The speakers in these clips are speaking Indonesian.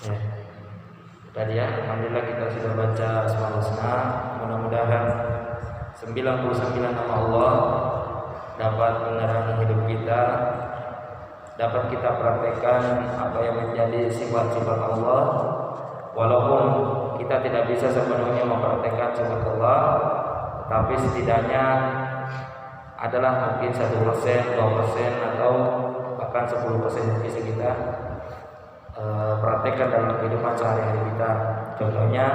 Ya. Tadi ya, alhamdulillah kita sudah baca Asmaul Husna. Mudah-mudahan 99 nama Allah dapat menerangi hidup kita, dapat kita praktekkan apa yang menjadi sifat-sifat Allah. Walaupun kita tidak bisa sepenuhnya mempraktekkan sifat Allah, tapi setidaknya adalah mungkin 1%, 2% atau bahkan 10% yang bisa kita praktekkan dalam kehidupan sehari-hari kita. Contohnya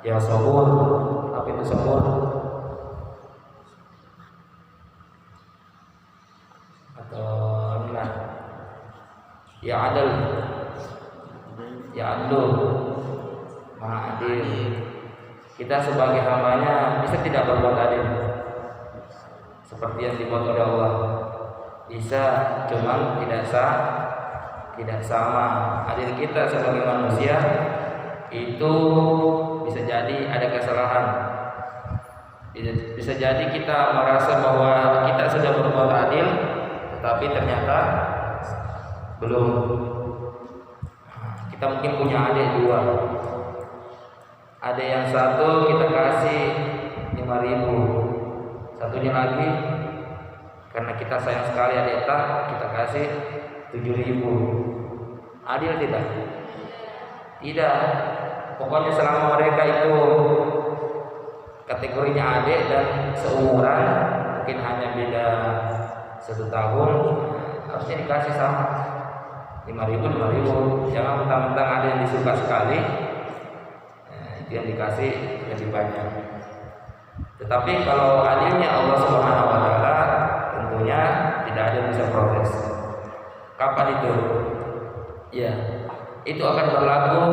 ya sabur. Apa itu sabur? Atau inilah ya adil, ya adil, maha adil. Kita sebagai hambanya bisa tidak berbuat adil seperti yang dibuat oleh Allah? Bisa, cuma tidak sama. Adil kita sebagai manusia itu bisa jadi ada kesalahan. Bisa jadi kita merasa bahwa kita sudah berbuat adil, tetapi ternyata belum. Kita mungkin punya adik 2. Ada yang satu kita kasih 5.000, satunya lagi karena kita sayang sekali adik kita kasih 7.000. Adil tidak? Tidak. Pokoknya selama mereka itu kategorinya adik dan seumuran, mungkin hanya beda 1 tahun, harusnya dikasih sama 5.000. Jangan mentang-mentang ada yang disuka sekali, itu yang dikasih lebih banyak. Tetapi kalau adilnya Allah Subhanahu wa taala, tentunya tidak ada yang bisa protes. Kapan itu? Ya, itu akan berlaku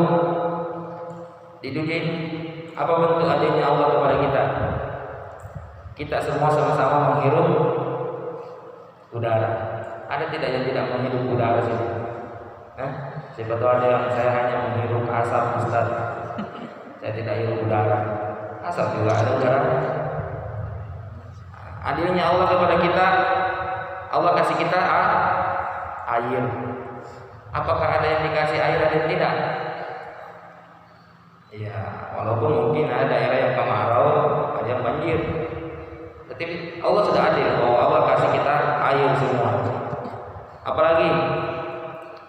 di dunia. Apa bentuk adilnya Allah kepada kita? Kita semua sama-sama menghirup udara. Ada tidak yang tidak menghirup udara sini? Siapa tahu ada yang saya hanya menghirup asap, Ustaz. Saya tidak hirup udara. Asap juga ada udara. Adilnya Allah kepada kita, Allah kasih kita air. Apakah ada yang dikasih air, ada yang tidak? Ya, walaupun mungkin ada daerah yang kemarau, ada yang banjir. Tetapi Allah sudah adil bahwa Allah kasih kita air semua. Apalagi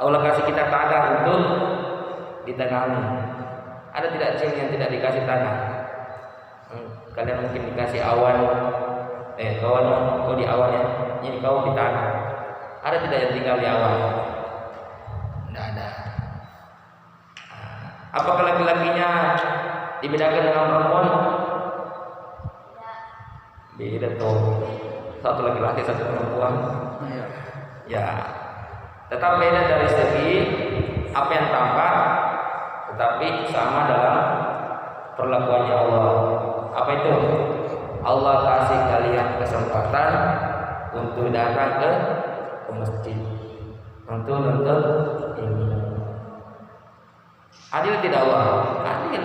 Allah kasih kita tanah untuk ditanami. Ada tidak jin yang tidak dikasih tanah? Kalian mungkin dikasih awan. Kawan, kau di awan ya, ini kau di tanah. Ada tidak yang tinggal di awan? Tidak ada. Apakah laki-lakinya dibedakan dengan perempuan? Beda tuh. Satu laki-laki, satu perempuan. Ya. Tetap beda dari segi apa yang tampak, tetapi sama dalam perlakuannya Allah. Apa itu? Allah kasih kalian kesempatan untuk datang ke masjid untuk ini. Adil tidak Allah? Adil.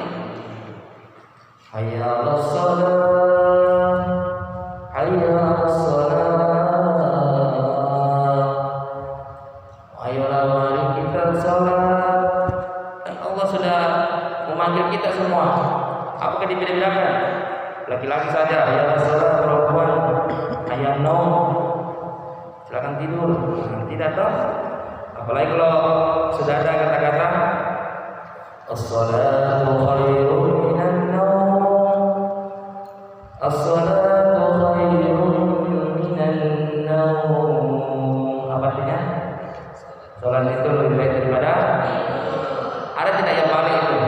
Hayya 'alas shalah, hayya 'alas shalah. Ayolah mari kita salat. Dan Allah sudah memanggil kita semua. Apakah dibeda-bedakan? Laki-laki saja, hayya 'alas shalah, perempuan hayya naum. Silakan tidur. Tidak tahu. Apalagi kalau sudah ada kata-kata as-salatu khairun minan naum. As-salatu khairun minan naum. Apa artinya? Salat itu lebih baik daripada. Ada tidak yang balik itu?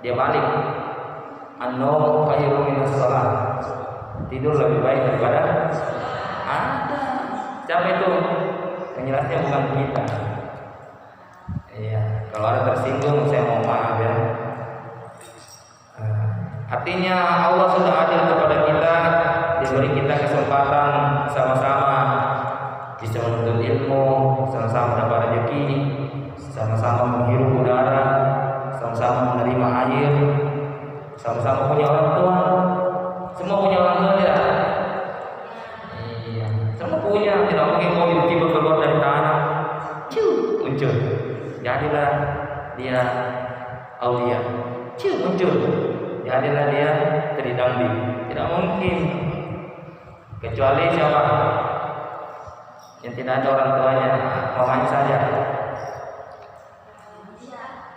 Dia balik. An-naum khairun minas salat. Tidur lebih baik daripada. Ada. Siapa itu? Penjelasnya bukan kita. Iya, kalau ada tersinggung saya mohon maaf ya. Artinya Allah sudah adil kepada kita, diberi kita kesempatan sama-sama bisa menuntut ilmu, sama-sama dapat rezeki, sama-sama menghirup udara, sama-sama menerima air, sama-sama punya orang tua. Semua punya orang tua tidak? Iya, semua punya. Tidak mungkin kau tiba-tiba keluar dari tanah, muncul. jadilah dia aulia. Muncul, jadilah dia tridambi. Tidak mungkin, kecuali siapa yang tidak ada orang tuanya, mamanya saja.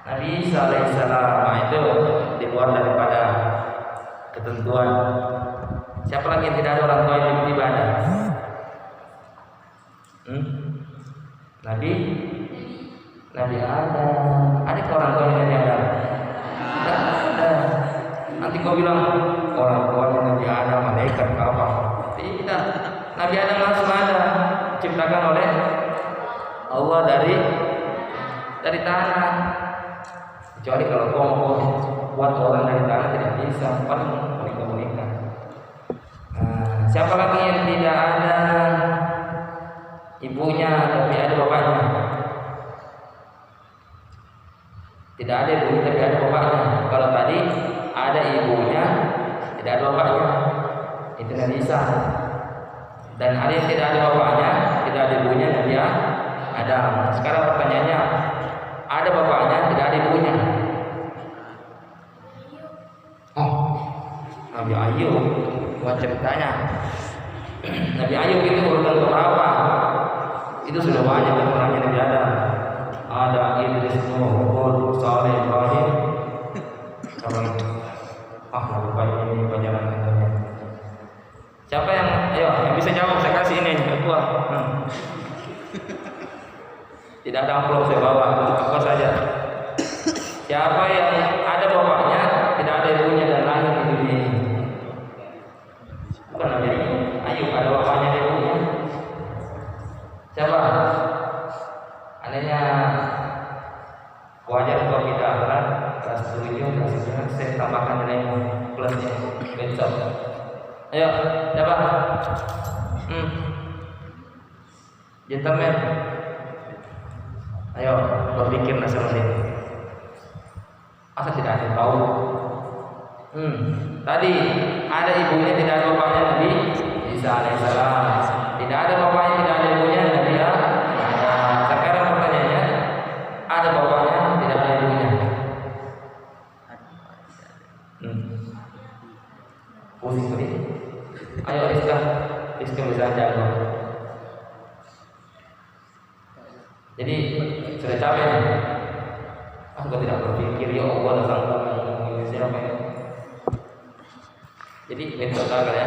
Nabi Isa alaihissalam itu di luar daripada ketentuan. Siapa lagi yang tidak ada orang tua yang tiba-tiba ada? Nabi Adam. Ada ke orang tuanya Nabi Adam? Tidak ada. Nanti kau bilang orang tuanya Nabi Adam, malaikat apa? Tidak. Nabi Adam langsung ada, diciptakan oleh Allah dari tanah. Kecuali kalau kau mau buat orang dari tanah tidak bisa, paling boneka. Siapa lagi yang tidak ada ibunya tapi ada bapaknya? Tidak ada ibunya tapi ada bapaknya. Kalau tadi ada ibunya tidak ada bapaknya, itu Nabi Isa. Dan ada yang tidak ada bapaknya, tidak ada ibunya, Nabi Adam. Sekarang pertanyaannya, ada bapaknya tidak ada ibunya? Nabi Ayub, buat ceritanya. Nabi Ayub itu urutan keberapa? Itu sudah banyak keturunannya Nabi Adam. Ada Idris, Nuh, Hud, Saleh, Ibrahim. Lupa ini perjalanannya. Siapa yang bisa jawab? Saya kasih ini ketua. Tidak ada amplop saya bawa, apa saja. Siapa yang ada bapaknya, tidak ada ibunya dan lahir di dunia ini? Bukan Nabi Ayub, ada bapaknya dan ibunya. Siapa? Anehnya wajar kalau kita akan kelas 7, kelas 9, saya tambahkan nilai plusnya besok. Ayo, siapa? Gentleman. Ayo, berpikir nasional ini. Masa tidak ada yang tahu? Tadi ada ibunya, tidak ada bapaknya Nabi Isa alaihissalam. Tidak ada bapaknya, tidak ada ibunya Nabi Adam. Sekarang pertanyaannya, ada bapaknya, tidak ada ibunya. Pusing tadi. Ayo Rizka bisa jago. Jadi sudah capek nih. Aku tidak berpikir ya Allah datang ini siapa ini. Jadi bentuk kali ya.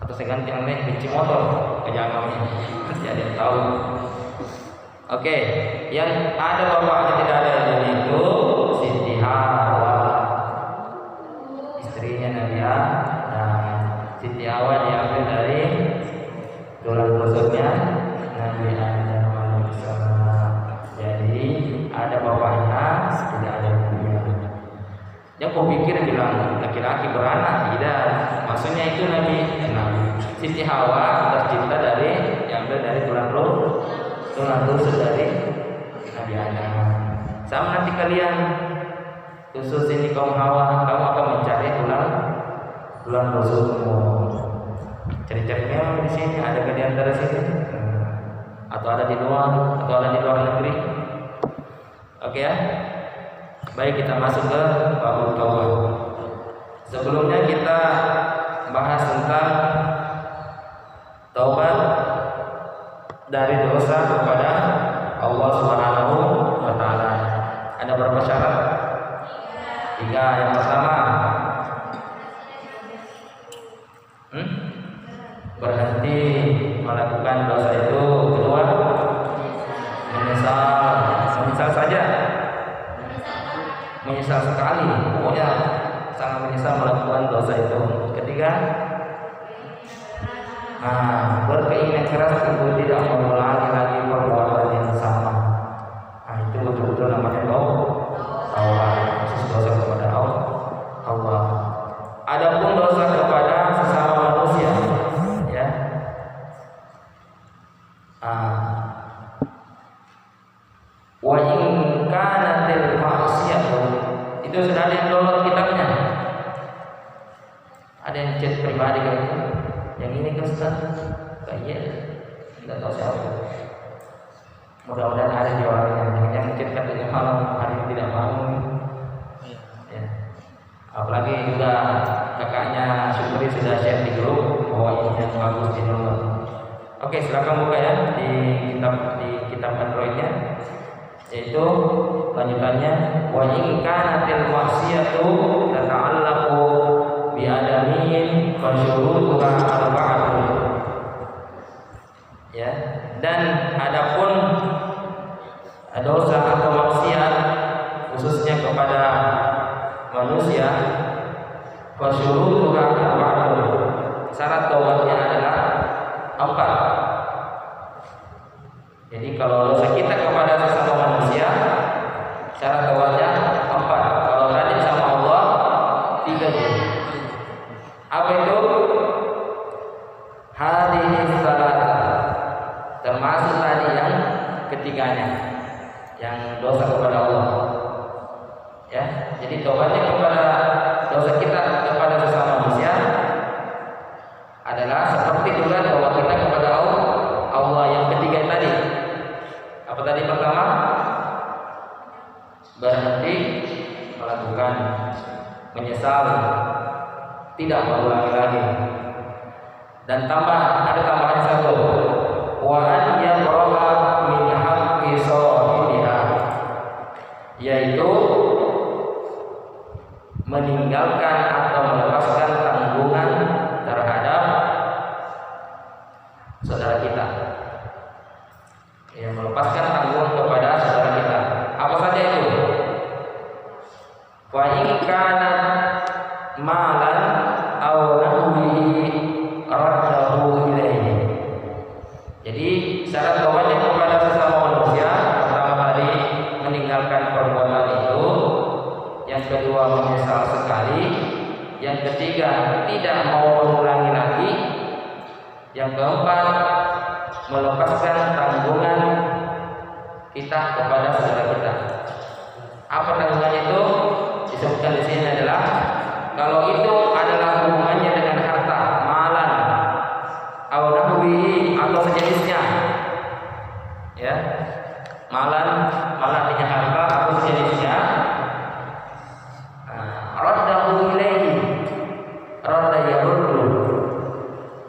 Atau saya ganti yang lain benci motor jangan nanti ada yang tahu. Oke, yang ada bapaknya tidak ada ibunya itu Siti Hawa, istrinya Nabi Adam. Siti Hawa diambil dari tulang rusuknya Nabi Adam alaihissalam. Jadi ada bapaknya, tidak ada ibunya. Yang kau pikir bilang laki-laki beranak, tidak. Maksudnya itu Nabi Siti Hawa tercipta dari diambil dari tulang rusuk dari Nabi Adam. Sama nanti kalian khusus ini kaum Hawa, kamu akan mencari tulang rusukmu. Cari-carinya di sini, ada di antara sini, atau ada di luar, negeri. Oke ya. Baik, kita masuk ke babul taubat. Sebelumnya kita bahas tentang taubat dari dosa kepada Allah Subhanahu wa taala. Ada berapa syarat? 3. Yang pertama, berhenti melakukan dosa itu. Kedua, menyesal saja, menyesal sekali, pokoknya sangat menyesal melakukan dosa itu. Ketiga, berkeinginan keras untuk tidak mengulangi lagi perbuatan yang sama. Itu betul-betul namanya taubat, khusus dosa kepada Allah. Adapun dosa kepada sesama manusia, ya. Wa in kanatil ma'siyatu, itu sudah ada yang download kitabnya. Ada yang chat pribadi kayak itu. Yang ini kan Ustaz, kayaknya tidak tahu siapa. Mudah-mudahan ada jualannya. Yang mungkin katanya malam hari ini tidak bangun. Ya. Apalagi juga kakaknya Syukri sudah share di grup bahwa ini yang bagus di download. Oke, silakan buka ya di kitab Androidnya. Yaitu lanjutannya wa in kanatil ma'siyatu tata'allaqu bi adamin fa syurutuha arba'atun. Ya, dan adapun dosa atau maksiat khususnya kepada manusia fa syurutuha arba'atun. Syarat taubatnya adalah 4. Jadi kalau dosa kita kepada sesama manusia, syarat taubatnya 4. Kalau tadi sama Allah 3 juga. Apa itu? Hadhihi salata. Termasuk tadi yang ketiganya, yang dosa kepada Allah. Ya, jadi taubatnya kepada dosa kita kepada sesama manusia adalah seperti juga taubat kita kepada Allah yang ketiga tadi. Apa tadi pertama? Berhenti melakukan, menyesal, tidak mengulangi lagi. Dan ada tambahan satu. Wa an yabraha min haqqi sahibiha, yaitu meninggalkan atau melepaskan tanggungan terhadap saudara kita. Ya, melepaskan tanggungan kepada saudara kita. Apa saja itu? Wa in kana malan aw nahwihi raddahu ilaihi. Jadi syarat taubatnya kepada sesama manusia pertama tadi meninggalkan perbuatan itu, yang kedua menyesal sekali, yang ketiga tidak mau mengulangi lagi, yang keempat melepaskan tanggungan kita kepada saudara kita. Apa tanggungan itu? Disebutkan di sini adalah kalau itu adalah hubungannya dengan harta, malan, au nahwihi atau sejenisnya. Ya. Malan artinya harta atau sejenisnya. Raddahu ilaihi. Radda yaruddu.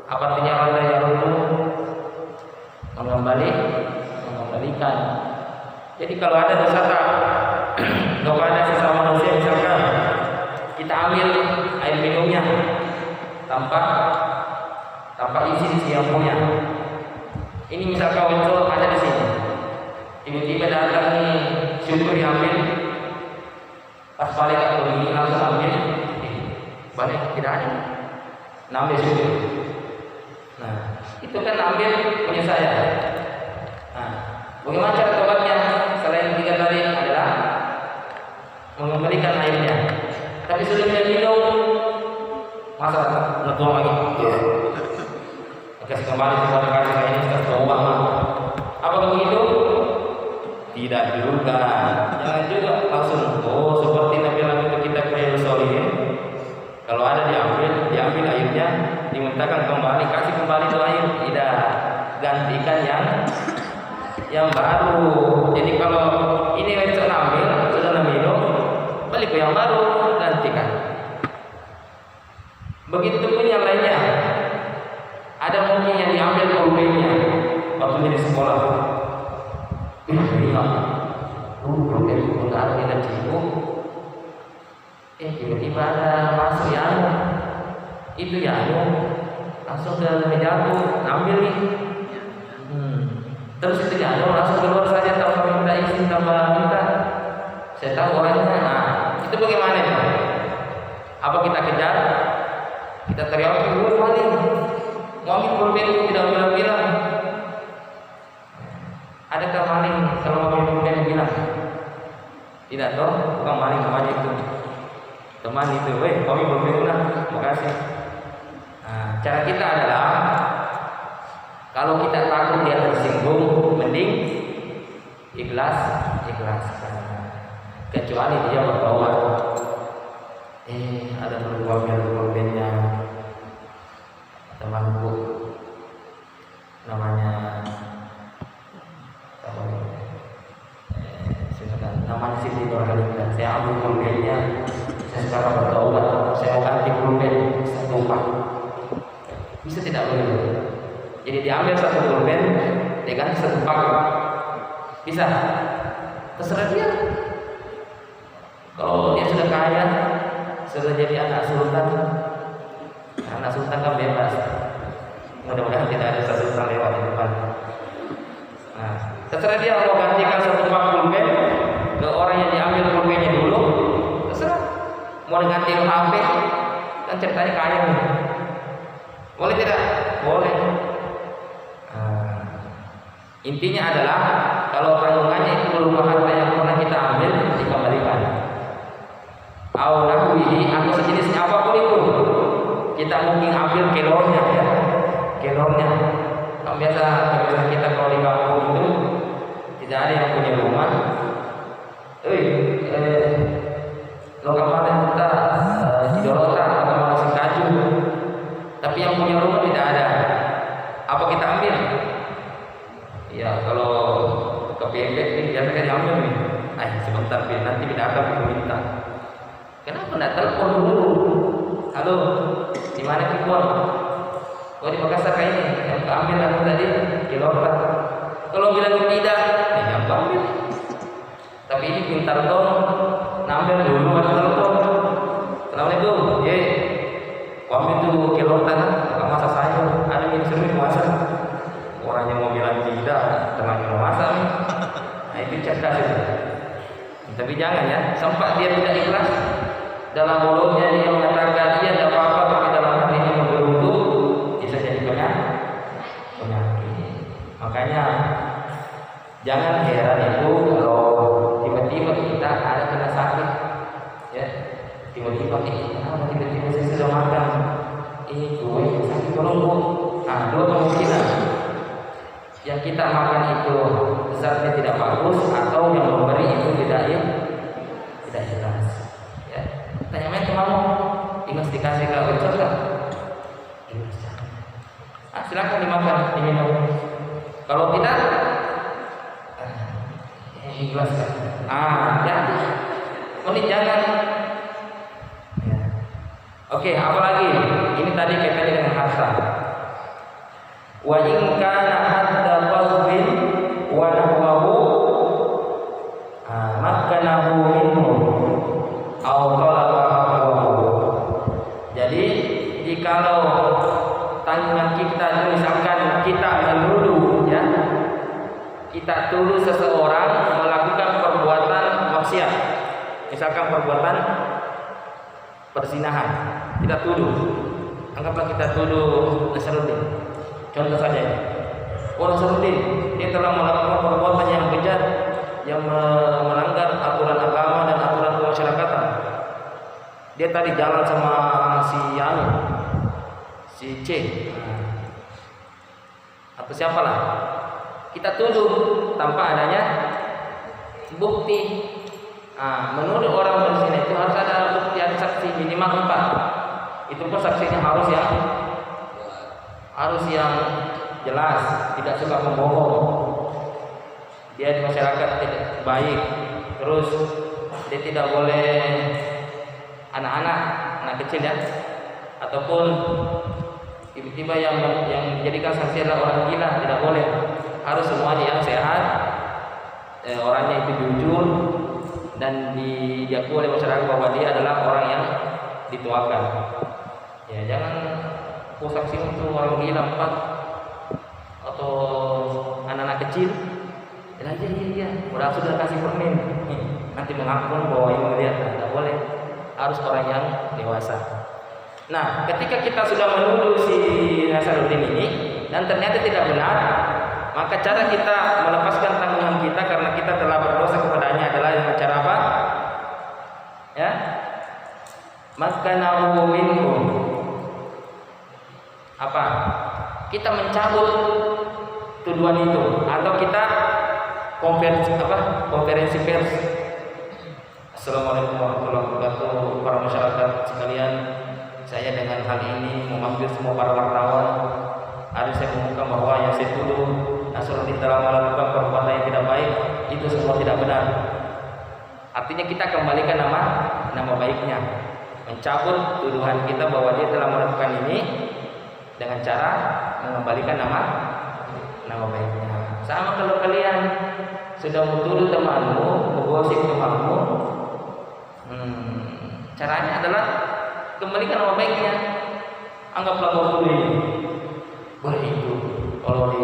Apa artinya radda yaruddu? Mengembalikan. Jadi kalau ada dosa kepada sesama manusia, misalkan kita ambil air minumnya tanpa izin si yang punya. Ini misalkan muncul ada di sini, tiba-tiba datang nih Syukri ambil, pas balik atau ini langsung ambil, balik tidak ada, ambil Syukri. Nah, itu kan ambil punya saya. Nah, bagaimana cara tobatnya? Selain 3 tadi adalah mengembalikan airnya. Tapi sudah minum, masa ngetuang lagi? Kasih kembali kepada kasih ini kita coba. Apa begitu? Tidak juga. Jangan juga langsung seperti Nabi itu kita Riyadhus Shalihin. Kalau ada diambil airnya, dimintakan kembali, kasih kembali itu air. Tidak, gantikan yang baru. Jadi kalau ini sudah ambil, sudah minum, balik ke yang baru, gantikan. Begitu pun yang lainnya. Ada mungkin yang diambil pulpennya waktu di sekolah. Pulpen taruh di cipu. Tiba-tiba ada masuk itu langsung ke jatuh, ambil nih. Terus itu jatuh langsung keluar saja tanpa minta izin, tanpa minta. Saya tahu orangnya. Nah, itu bagaimana itu? Apa kita kejar? Kita teriak dulu maling. Mau pulpen tidak bilang-bilang. Adakah maling kalau mau pulpen bilang? Tidak toh, bukan maling namanya itu. Teman itu, kami pulpen lah, makasih. Nah, cara kita adalah kalau kita takut dia tersinggung, mending ikhlaskan. Kecuali dia berdoa. Ada pulpennya. Temanku namanya namanya Siti Nurhaliza, saya ambil pulpennya, saya sekarang bertaubat, saya ganti pulpen, saya tumpah. Bisa tidak boleh? Jadi diambil satu pulpen, dia ganti satu paket. Bisa? Terserah dia. Kalau dia sudah kaya, sudah jadi anak sultan kan bebas. Mudah-mudahan tidak ada sultan lewat di depan. Nah, terserah dia mau gantikan satu pak pulpen ke orang yang diambil pulpennya dulu. Terserah. Mau diganti ke HP, kan ceritanya kaya nih. Boleh tidak? Boleh. Intinya adalah kalau tanggungannya itu berupa harta yang pernah kita ambil, dikembalikan. Au nahwihi atau sejenisnya apapun itu. Kita mungkin ambil kelornya ya. Kelornya. Kalau biasa kita kalau di kampung itu tidak ada yang punya rumah. Lo kemarin kita di Dorota atau masih kaju. Tapi yang punya rumah tidak ada. Apa kita ambil? Ya kalau ke PMB ini biasanya diambil nih. Sebentar nanti tidak akan minta. Kenapa tidak telepon dulu? Halo, di mana Kipon? Oh di Makassar kayak ini. Yang ambil aku tadi Kilota. Kalau bilang tidak, yang ambil. Tapi ini pintar dong. Ngambil dulu ada telepon. Assalamualaikum. Kamu itu Kilota, nggak masak sayur. Ada yang suruh masak. Orang yang mau bilang tidak, terlalu masak nih. Nah itu cerdas itu. Tapi jangan ya, sempat dia tidak ikhlas dalam mulutnya dia mengatakan dia tidak apa-apa, tapi dalam hatinya menggerutu, bisa jadi penyakit. Makanya jangan heran itu kalau tiba-tiba kita ada kena sakit, ya tiba-tiba tiba-tiba saya sudah makan gue sakit perut. Dua kemungkinan. Yang kita makan itu zatnya tidak bagus atau yang memberi itu tidak jelas. Ya. Tanya mereka mau investigasi ke website kan? Silakan dimakan, diminum. Kalau tidak, ikhlaskan. Jadi, ini jangan. Ya. Oke, apa lagi? Ini tadi kaitannya dengan harta. Wa in kana hadda qalbin wa nahwahu makkanahu minhu aw talaba. Jadi jikalau tanggungan kita itu misalkan kita menuduh ya, kita tuduh seseorang melakukan perbuatan maksiat, misalkan perbuatan perzinahan, kita tuduh, anggaplah kita tuduh Nasruddin. Contoh saja, Nasruddin dia telah melakukan perbuatan yang bejat, yang melanggar aturan agama dan aturan kemasyarakatan. Dia tadi jalan sama si C, atau siapalah, kita tuduh tanpa adanya bukti. Menuduh orang berzina itu harus ada bukti, ada saksi minimal 4. Itu pun saksinya harus yang jelas, tidak suka membohong. Dia di masyarakat tidak baik. Terus dia tidak boleh anak kecil ya, ataupun tiba-tiba yang menjadikan saksi adalah orang gila, tidak boleh. Harus semuanya yang sehat, orangnya itu jujur dan diakui oleh masyarakat bahwa dia adalah orang yang dituakan. Ya jangan saksi untuk orang gila 4 atau anak-anak kecil. Iya, udah sudah kasih permen. Nanti mengaku bahwa ini melihat, tidak boleh. Harus orang yang dewasa. Nah, ketika kita sudah menuduh si Nasruddin ini dan ternyata tidak benar, maka cara kita melepaskan tanggungan kita karena kita telah berdosa kepadanya adalah dengan cara apa? Ya, makkanahu minhum. Apa? Kita mencabut tuduhan itu atau kita konferensi pers. Assalamualaikum warahmatullahi wabarakatuh, para masyarakat sekalian. Saya dengan hal ini memanggil semua para wartawan. Hari saya mengumumkan bahwa yang saya tuduh Nasruddin telah melakukan perbuatan yang tidak baik, itu semua tidak benar. Artinya kita kembalikan nama baiknya, mencabut tuduhan kita bahwa dia telah melakukan ini dengan cara mengembalikan nama baiknya. Sama kalau kalian sudah menuduh temanmu, menggosip temanmu, caranya adalah kembalikan nama baiknya. Anggaplah kau ini boleh itu kalau di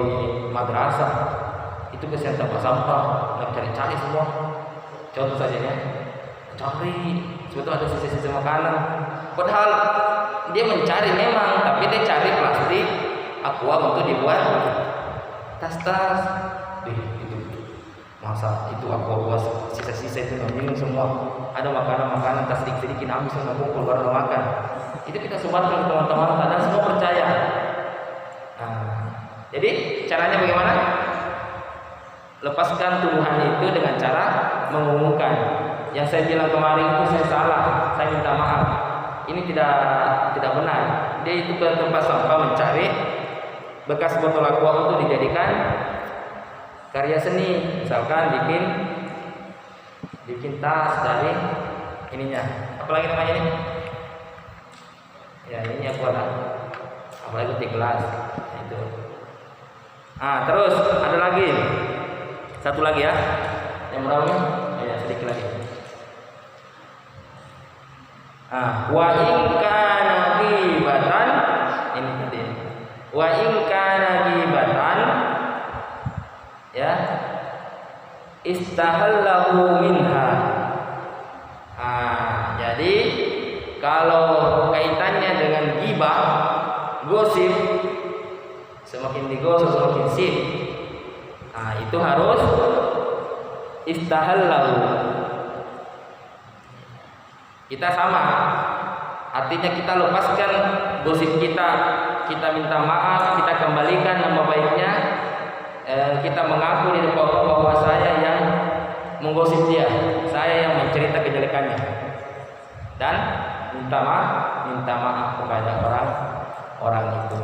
madrasah itu kesian tempat sampah, nggak cari-cari semua. Contoh saja ya, cari sebetulnya ada sisa-sisa makanan. Padahal dia mencari memang, tapi dia cari plastik aqua untuk dibuat tas-tas. Itu masa itu aqua sisa-sisa itu minum semua. Ada makanan-makanan tas sedikit-sedikit habis nggak kumpul baru makan. Itu kita sebarkan ke teman-teman dan semua percaya. Jadi caranya bagaimana? Lepaskan tuduhan itu dengan cara mengumumkan. Yang saya bilang kemarin itu saya salah, saya minta maaf. Ini tidak benar. Dia itu ke tempat sampah mencari bekas botol aqua untuk dijadikan karya seni. Misalkan bikin tas dari ininya. Apalagi namanya ini? Ya ini aqua lah. Apalagi di gelas. Itu. Terus ada lagi. Satu lagi ya. Yang berapa nih? Ya, sedikit lagi. Wa in kana ghibatan, ini tadi. Wa in kana ghibatan ya istahallahu minha. Jadi kalau kaitannya dengan ghibah, gosip, semakin digosip semakin sip. Itu harus istahallahu. Kita sama, artinya kita lepaskan gosip kita minta maaf, kita kembalikan nama baiknya, kita mengaku di depan Allah bahwa saya yang menggosip dia, saya yang mencerita kejelekannya, dan minta maaf kepada orang itu.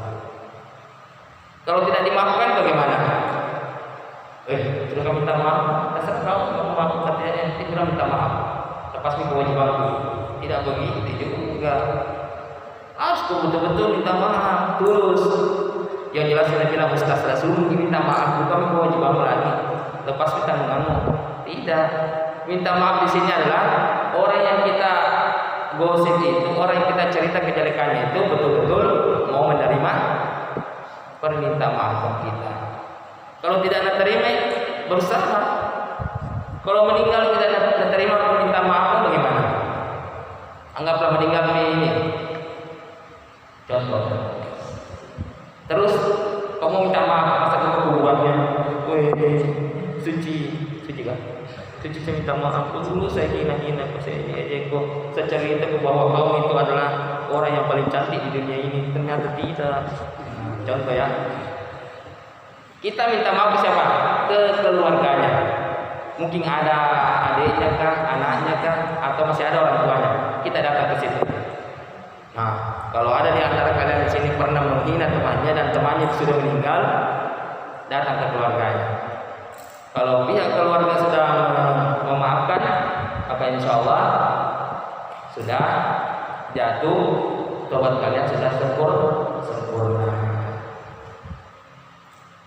Kalau tidak dimaafkan bagaimana? Sudah minta maaf, dasar kau mau maaf katanya, tidak minta maaf, lepas kewajibanku. Tidak begitu juga. Harus betul-betul minta maaf terus. Yang jelas saya bilang Ustaz Rasul minta maaf bukan kewajibanmu lagi. Lepas tanggunganmu. Tidak. Minta maaf di sini adalah orang yang kita gosip itu, orang yang kita cerita kejelekannya itu betul-betul mau menerima permintaan maaf kita. Kalau tidak terima, berusaha. Kalau meninggal tidak terima permintaan maaf, bagaimana? Anggaplah meninggal ini. Contoh. Terus kamu minta maaf masa kekuburannya. Suci kan? Suci saya minta maaf. Dulu saya hina-hina saya ini aja kok. Saya cerita ke bahwa kamu itu adalah orang yang paling cantik di dunia ini. Ternyata tidak. Contoh ya. Kita minta maaf ke siapa? Ke keluarganya. Mungkin ada adiknya kah, anaknya kah, atau masih ada orang tuanya. Kita datang ke situ. Kalau ada di antara kalian di sini pernah menghina temannya dan temannya sudah meninggal, datang ke keluarganya. Kalau pihak keluarga sudah memaafkan, maka insya Allah sudah jatuh, tobat kalian sudah sempurna.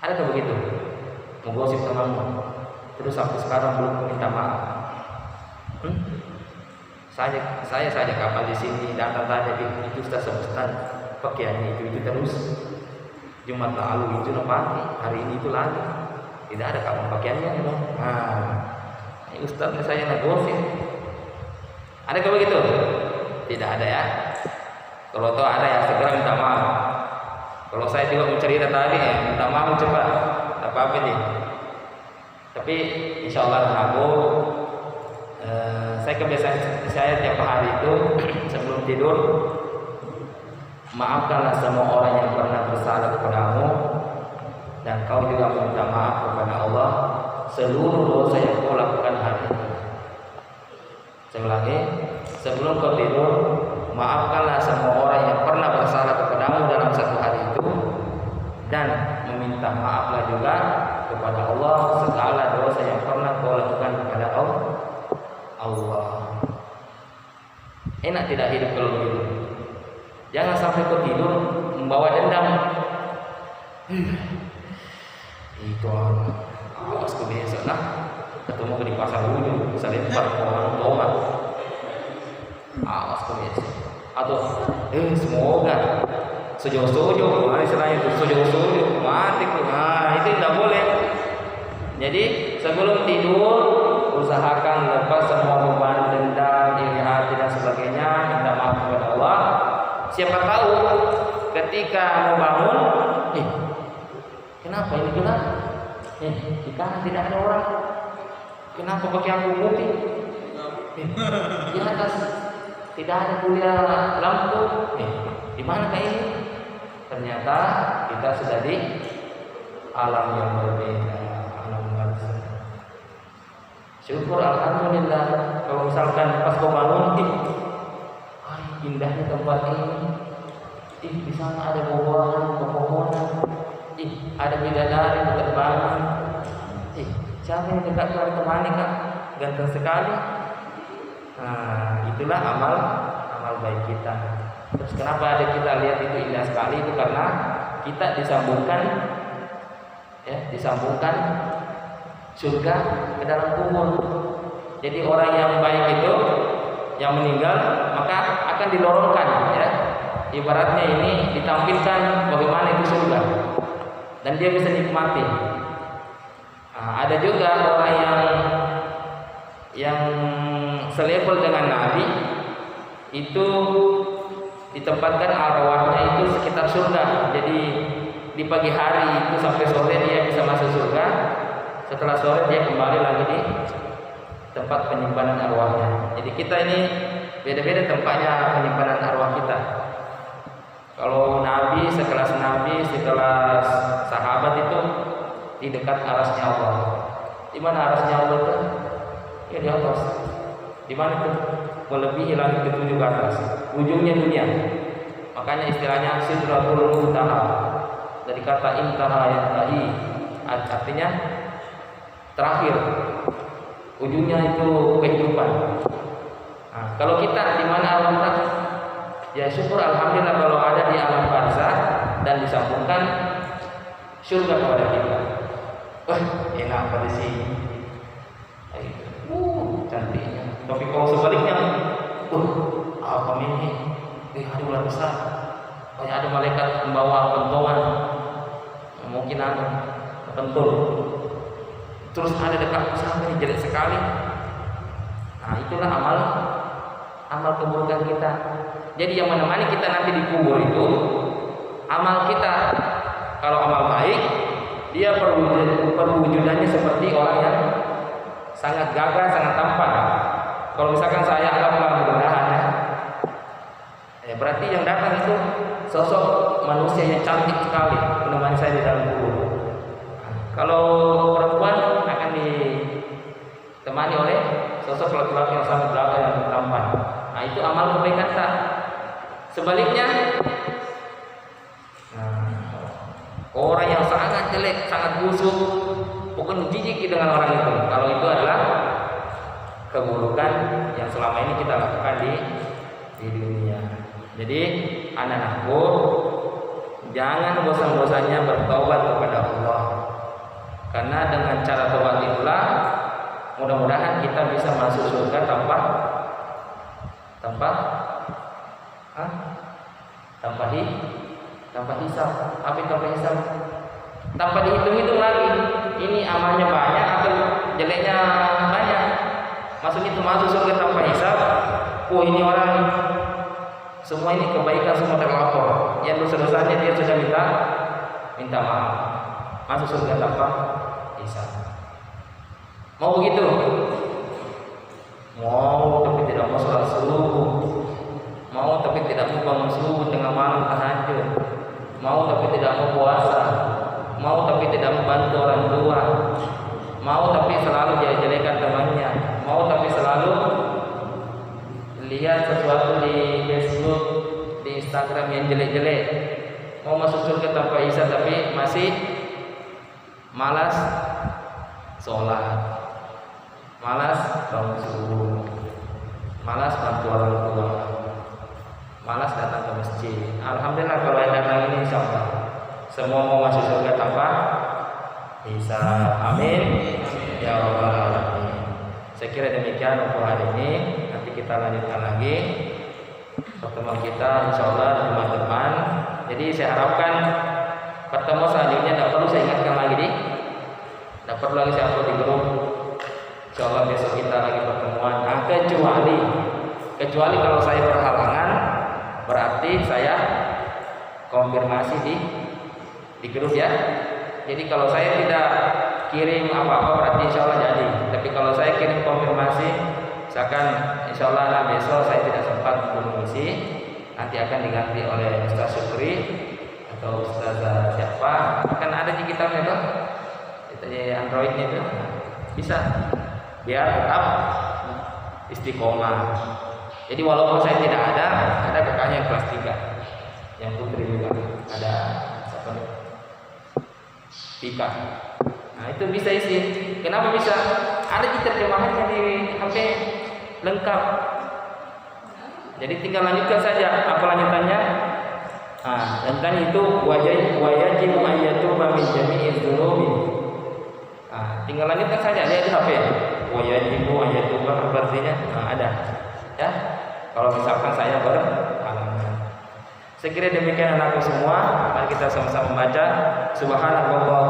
Adakah begitu? Menggosip temanmu, terus sampai sekarang belum minta maaf. Saya saja kapan di sini datang tanya itu sudah sebutkan pakaiannya itu terus. Jumat lalu itu pakai, hari ini itu lagi. Tidak ada kapan pakaiannya ya. Ini ustaznya saya negosip. Adakah begitu? Tidak ada ya. Kalau tahu ada ya segera minta maaf. Kalau saya juga mencerita tadi minta maaf cepat. Tak apa-apa nih. Tapi insya Allah aku saya kebiasaan saya tiap hari itu sebelum tidur maafkanlah semua orang yang pernah bersalah kepadamu dan kau juga minta maaf kepada Allah seluruh dosa yang kau lakukan hari ini. Saya ulangi, sebelum kau tidur maafkanlah semua orang yang pernah bersalah kepadamu dalam satu hari itu dan meminta maaflah juga kepada Allah segala dosa yang pernah kau lakukan kepada Allah. Enak tidak hidup kalau begitu? Jangan sampai kau tidur membawa dendam. Itu awas ke besok lah ketemu di pasar ujung bisa lempar ke orang tomat. Awas ke besok. Atau semoga sojo-sojo, mari selain itu sojo-sojo mati tuh. Nah itu tidak boleh. Jadi sebelum tidur usahakan lepas semua beban dendam, iri hati dan sebagainya, minta maaf kepada Allah. Siapa tahu ketika mau bangun, kenapa ini gelap? Di kanan tidak ada orang. Kenapa pakai lampu putih? Di atas tidak ada kuliah lampu. Di mana kayak ini? Ternyata kita sudah di alam yang berbeda, alam barzah. Syukur alhamdulillah. Kalau misalkan pas kau bangun, indahnya tempat ini. Di sana ada buah-buahan, pepohonan. Ada bidadari berterbangan. Siapa yang dekat kau temani kan? Ganteng sekali. Nah, itulah amal baik kita. Terus kenapa ada kita lihat itu indah sekali? Itu karena kita disambungkan surga ke dalam kubur. Jadi orang yang baik itu yang meninggal maka akan dilorongkan, ya. Ibaratnya ini ditampilkan bagaimana itu surga dan dia bisa nikmati. Nah, ada juga orang yang selevel dengan Nabi itu ditempatkan arwahnya itu sekitar surga. Jadi di pagi hari itu sampai sore dia bisa masuk surga. Setelah sore dia kembali lagi di tempat penyimpanan arwahnya. Jadi kita ini beda-beda tempatnya penyimpanan arwah kita. Kalau Nabi, sekelas Nabi, sekelas sahabat itu di dekat arasnya Allah. Di mana arasnya Allah itu? Ya di atas. Di mana itu? Melebihi langit ketujuh ke atas. Ujungnya dunia. Makanya istilahnya sidratul muntaha. Dari kata intaha yantahi, artinya terakhir. Ujungnya itu kehidupan. Nah, kalau kita di mana Allah tak? Ya syukur alhamdulillah kalau ada di alam barzah dan disambungkan surga kepada kita. Enak pada sini. Cantiknya. Tapi kalau sebaliknya, apa ini? Hari bulan besar. Banyak ada malaikat membawa pentolan. Mungkin ada pentul. Terus ada dekat pesantren jelek sekali. Nah, itulah amal keburukan kita. Jadi yang menemani kita nanti di kubur itu amal kita. Kalau amal baik, dia perwujudannya seperti orang yang sangat gagah, sangat tampan. Kalau misalkan saya anggaplah mudah-mudahan ya, berarti yang datang itu sosok manusia yang cantik sekali menemani saya di dalam kubur. Kalau perempuan akan ditemani oleh sosok laki-laki yang sangat gagah dan tampan. Nah, itu amal kebaikan kita. Sebaliknya, orang yang sangat jelek, sangat busuk, bukan jijik dengan orang itu. Kalau itu adalah keburukan yang selama ini kita lakukan di dunia. Jadi, anak-anakku, jangan bosan-bosannya bertobat kepada Allah. Karena dengan cara tobat itulah mudah-mudahan kita bisa masuk surga tanpa hisab. Apa tanpa hisab? Tanpa dihitung-hitung lagi. Ini amalnya banyak atau jeleknya banyak. Maksudnya itu masuk surga tanpa hisab. Ini orang semua ini kebaikan semua terlapor. Yang dosa-dosanya dia sudah minta maaf. Masuk surga tanpa hisab. Mau begitu? Mau, tapi tidak mau sholat subuh. Mau tapi tidak mau bangun subuh tengah malam tahajud. Mau tapi tidak mau puasa. Mau tapi tidak mau bantu orang tua. Mau tapi selalu jelek-jelekan temannya. Mau tapi selalu lihat sesuatu di Facebook, di Instagram yang jelek-jelek. Mau masuk surga tanpa hisab tapi masih malas sholat, malas bangun subuh, malas bantu orang tua. malas datang ke masjid. Alhamdulillah kalau yang datang ini insyaallah semua mau masuk surga tanpa hisab. Amin ya rabbal alamin. Saya kira demikian untuk hari ini. Nanti kita lanjutkan lagi pertemuan kita insyaallah jumat depan. Jadi saya harapkan pertemuan selanjutnya tidak perlu saya ingatkan lagi tidak perlu lagi saya upload di grup. Insyaallah besok kita lagi pertemuan. Nah, kecuali kalau saya berhalangan, berarti saya konfirmasi di grup ya. Jadi kalau saya tidak kirim apa-apa berarti insyaallah jadi. Tapi kalau saya kirim konfirmasi, misalkan insyaallah besok saya tidak sempat mengisi, nanti akan diganti oleh Ustaz Syukri atau Ustazah siapa. Kan ada di kitabnya tuh, di Android itu bisa biar tetap istiqomah. Jadi walaupun saya tidak ada kakaknya yang kelas 3 yang putri juga ada siapa nih? Tika. Nah itu bisa isi. Kenapa bisa? Ada di terjemahannya di HP lengkap. Jadi tinggal lanjutkan saja. Apa lanjutannya? Nah, lanjutannya itu wajibu ayyatuba min jami'iz dzunubi. Nah, tinggal lanjutkan saja. Lihat di HP. Wajibu ayyatuba artinya ada. Ya. Kalau misalkan saya berhalangan. Saya kira demikian anakku semua. Mari kita sama-sama membaca Subhanallah